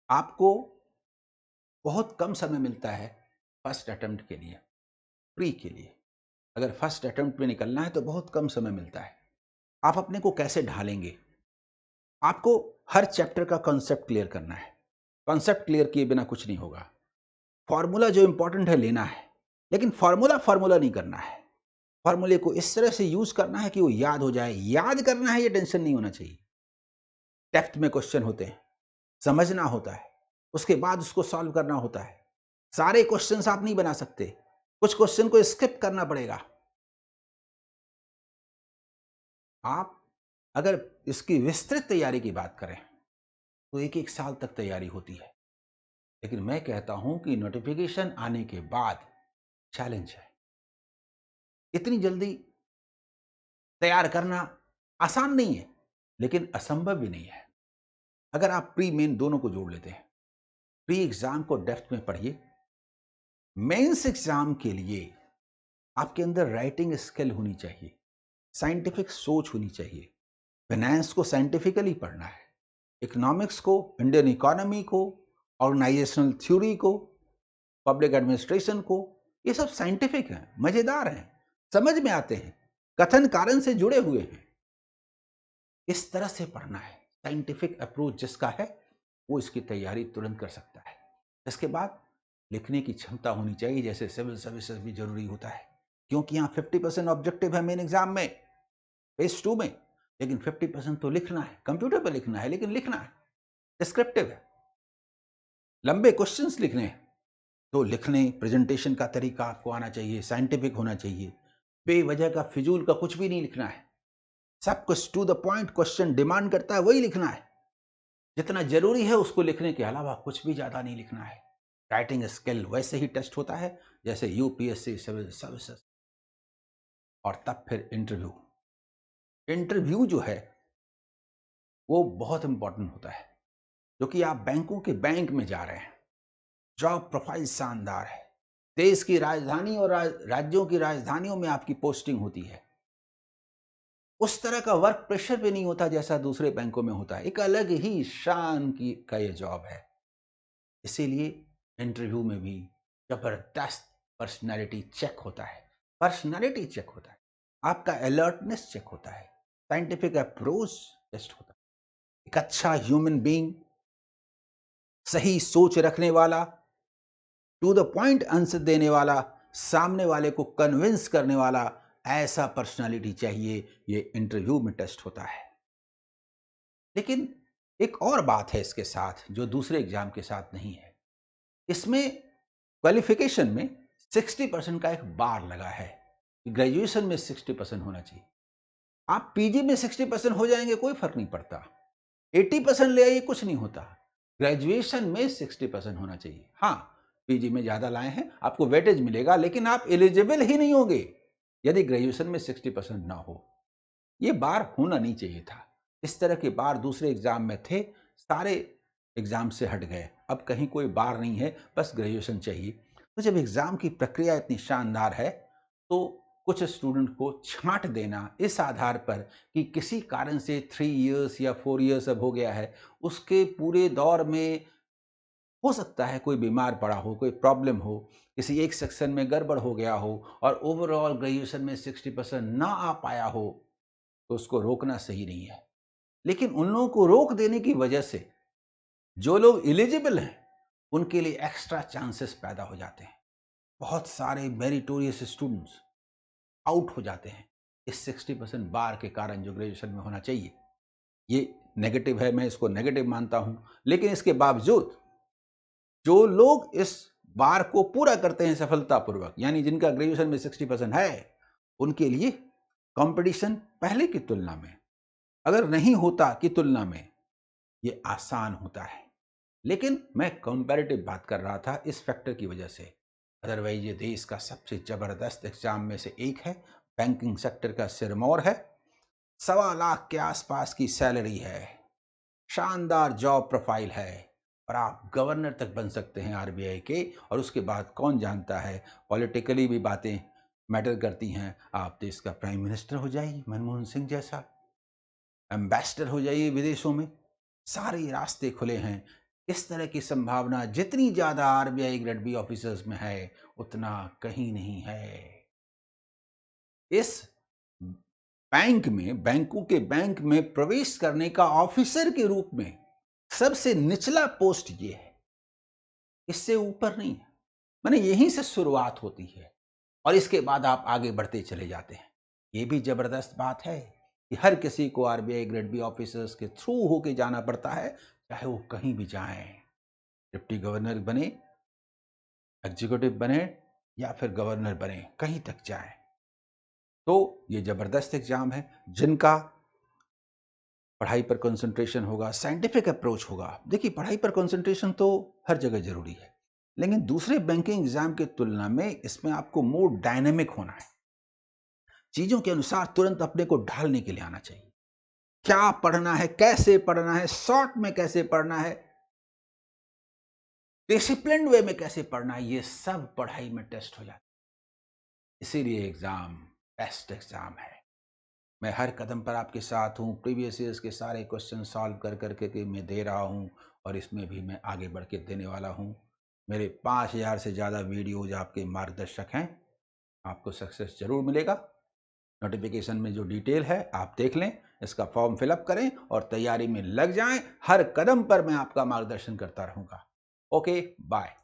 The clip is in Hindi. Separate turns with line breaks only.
आपको बहुत कम समय मिलता है फर्स्ट अटेम्प्ट के लिए, प्री के लिए। अगर फर्स्ट अटेम्प्ट में निकलना है तो बहुत कम समय मिलता है। आप अपने को कैसे ढालेंगे? आपको हर चैप्टर का कॉन्सेप्ट क्लियर करना है। कॉन्सेप्ट क्लियर किए बिना कुछ नहीं होगा। फॉर्मूला जो इंपॉर्टेंट है लेना है, लेकिन फॉर्मूला नहीं करना है। फॉर्मूले को इस तरह से यूज करना है कि वो याद हो जाए। याद करना है, ये टेंशन नहीं होना चाहिए। डेप्थ में क्वेश्चन होते हैं, समझना होता है, उसके बाद उसको सॉल्व करना होता है। सारे क्वेश्चंस आप नहीं बना सकते, कुछ क्वेश्चन को स्किप करना पड़ेगा। आप अगर इसकी विस्तृत तैयारी की बात करें तो एक एक साल तक तैयारी होती है, लेकिन मैं कहता हूं कि नोटिफिकेशन आने के बाद चैलेंज है। इतनी जल्दी तैयार करना आसान नहीं है, लेकिन असंभव भी नहीं है। अगर आप प्री मेन दोनों को जोड़ लेते हैं, प्री एग्जाम को डेप्थ में पढ़िए, मेंस एग्जाम के लिए आपके अंदर राइटिंग स्किल होनी चाहिए, साइंटिफिक सोच होनी चाहिए। फाइनेंस को साइंटिफिकली पढ़ना है, इकोनॉमिक्स को, इंडियन इकोनॉमी को, ऑर्गेनाइजेशनल थ्योरी को, पब्लिक एडमिनिस्ट्रेशन को। ये सब साइंटिफिक हैं, मजेदार हैं, समझ में आते हैं, कथन कारण से जुड़े हुए हैं। इस तरह से पढ़ना है। साइंटिफिक अप्रोच जिसका है वो इसकी तैयारी तुरंत कर सकता है। इसके बाद लिखने की क्षमता होनी चाहिए, जैसे सिविल सर्विसेज भी जरूरी होता है, क्योंकि यहाँ 50% ऑब्जेक्टिव है मेन एग्जाम में, फेज 2 में, लेकिन 50% तो लिखना है। कंप्यूटर पे लिखना है, लेकिन लिखना है, डिस्क्रिप्टिव है, लंबे क्वेश्चंस लिखने हैं। तो लिखने, प्रेजेंटेशन का तरीका आपको आना चाहिए, साइंटिफिक होना चाहिए। बेवजह का, फिजूल का कुछ भी नहीं लिखना है। सब कुछ to the point question demand करता है वही लिखना है। जितना जरूरी है उसको लिखने के अलावा कुछ भी ज्यादा नहीं लिखना है। राइटिंग स्किल वैसे ही टेस्ट होता है जैसे यूपीएससी सिविल सर्विसेज। और तब फिर इंटरव्यू। इंटरव्यू जो है वो बहुत इंपॉर्टेंट होता है, क्योंकि आप बैंकों के बैंक में जा रहे हैं। जॉब प्रोफाइल शानदार है। देश की राजधानी और राज्यों की राजधानियों में आपकी पोस्टिंग होती है। उस तरह का वर्क प्रेशर भी नहीं होता जैसा दूसरे बैंकों में होता है। एक अलग ही शान की का ये जॉब है। इसीलिए इंटरव्यू में भी जबरदस्त पर्सनालिटी चेक होता है। पर्सनालिटी चेक होता है, आपका अलर्टनेस चेक होता है, साइंटिफिक अप्रोच टेस्ट होता है। एक अच्छा ह्यूमन बीइंग, सही सोच रखने वाला, टू द पॉइंट आंसर देने वाला, सामने वाले को कन्विंस करने वाला, ऐसा पर्सनालिटी चाहिए। ये इंटरव्यू में टेस्ट होता है। लेकिन एक और बात है इसके साथ जो दूसरे एग्जाम के साथ नहीं है। इसमें क्वालिफिकेशन में 60% का एक बार लगा है। ग्रेजुएशन में 60% होना चाहिए। आप पीजी में 60% हो जाएंगे कोई फर्क नहीं पड़ता, 80% ले आइए कुछ नहीं होता। ग्रेजुएशन में 60% होना चाहिए। हाँ, पीजी में ज्यादा लाए हैं आपको वेटेज मिलेगा, लेकिन आप एलिजिबल ही नहीं होंगे यदि ग्रेजुएशन में 60% ना हो। ये बार होना नहीं चाहिए था। इस तरह के बार दूसरे एग्जाम में थे, सारे एग्जाम से हट गए। अब कहीं कोई बार नहीं है, बस ग्रेजुएशन चाहिए। तो जब एग्जाम की प्रक्रिया इतनी शानदार है तो कुछ स्टूडेंट को छांट देना इस आधार पर कि किसी कारण से 3 इयर्स या 4 इयर्स अब हो गया है, उसके पूरे दौर में हो सकता है कोई बीमार पड़ा हो, कोई प्रॉब्लम हो, किसी एक सेक्शन में गड़बड़ हो गया हो और ओवरऑल ग्रेजुएशन में 60% ना आ पाया हो, तो उसको रोकना सही नहीं है। लेकिन उन लोगों को रोक देने की वजह से जो लोग एलिजिबल हैं उनके लिए एक्स्ट्रा चांसेस पैदा हो जाते हैं। बहुत सारे मेरिटोरियस स्टूडेंट्स आउट हो जाते हैं इस 60% बार के कारण जो ग्रेजुएशन में होना चाहिए। ये नेगेटिव है, मैं इसको नेगेटिव मानता हूं। लेकिन इसके बावजूद जो लोग इस बार को पूरा करते हैं सफलतापूर्वक, यानी जिनका ग्रेजुएशन में 60% है, उनके लिए कंपटीशन पहले की तुलना में, अगर नहीं होता की तुलना में, ये आसान होता है। लेकिन मैं कंपैरेटिव बात कर रहा था इस फैक्टर की वजह से। अदरवाइज ये देश का सबसे जबरदस्त एग्जाम में से एक है। बैंकिंग सेक्टर का सिरमौर है। 1.25 लाख के आसपास की सैलरी है, शानदार जॉब प्रोफाइल है, और आप गवर्नर तक बन सकते हैं आरबीआई के। और उसके बाद कौन जानता है, पॉलिटिकली भी बातें मैटर करती हैं। आप देश का प्राइम मिनिस्टर हो जाइए मनमोहन सिंह जैसा, एम्बेसडर हो जाइए विदेशों में, सारे रास्ते खुले हैं। इस तरह की संभावना जितनी ज्यादा आरबीआई ग्रेड बी ऑफिसर्स में है, उतना कहीं नहीं है। इस बैंक में, बैंकों के बैंक में प्रवेश करने का ऑफिसर के रूप में सबसे निचला पोस्ट ये है, इससे ऊपर नहीं है। माने यहीं से शुरुआत होती है और इसके बाद आप आगे बढ़ते चले जाते हैं। ये भी जबरदस्त बात है कि हर किसी को आरबीआई ग्रेड बी ऑफिसर्स के थ्रू होके जाना पड़ता है, चाहे वो कहीं भी जाएं। डिप्टी गवर्नर बने, एग्जीक्यूटिव बने या फिर गवर्नर बने, कहीं तक जाएं। तो ये जबरदस्त एग्जाम है। जिनका पढ़ाई पर कंसंट्रेशन होगा, साइंटिफिक अप्रोच होगा। देखिए, पढ़ाई पर कंसंट्रेशन तो हर जगह जरूरी है, लेकिन दूसरे बैंकिंग एग्जाम की तुलना में इसमें आपको मोर डायनेमिक होना है। चीजों के अनुसार तुरंत अपने को ढालने के लिए आना चाहिए। क्या पढ़ना है, कैसे पढ़ना है, शॉर्ट में कैसे पढ़ना है, डिसिप्लिन वे में कैसे पढ़ना है, ये सब पढ़ाई में टेस्ट हो जाता है। इसीलिए एग्जाम बेस्ट एग्जाम है। मैं हर कदम पर आपके साथ हूँ। प्रीवियस ईयर्स के सारे क्वेश्चन सॉल्व कर करके के मैं दे रहा हूँ और इसमें भी मैं आगे बढ़ के देने वाला हूँ। मेरे 5000 से ज़्यादा वीडियोज आपके मार्गदर्शक हैं। आपको सक्सेस जरूर मिलेगा। नोटिफिकेशन में जो डिटेल है आप देख लें, इसका फॉर्म फिलअप करें और तैयारी में लग जाएं। हर कदम पर मैं आपका मार्गदर्शन करता रहूँगा। Okay, bye.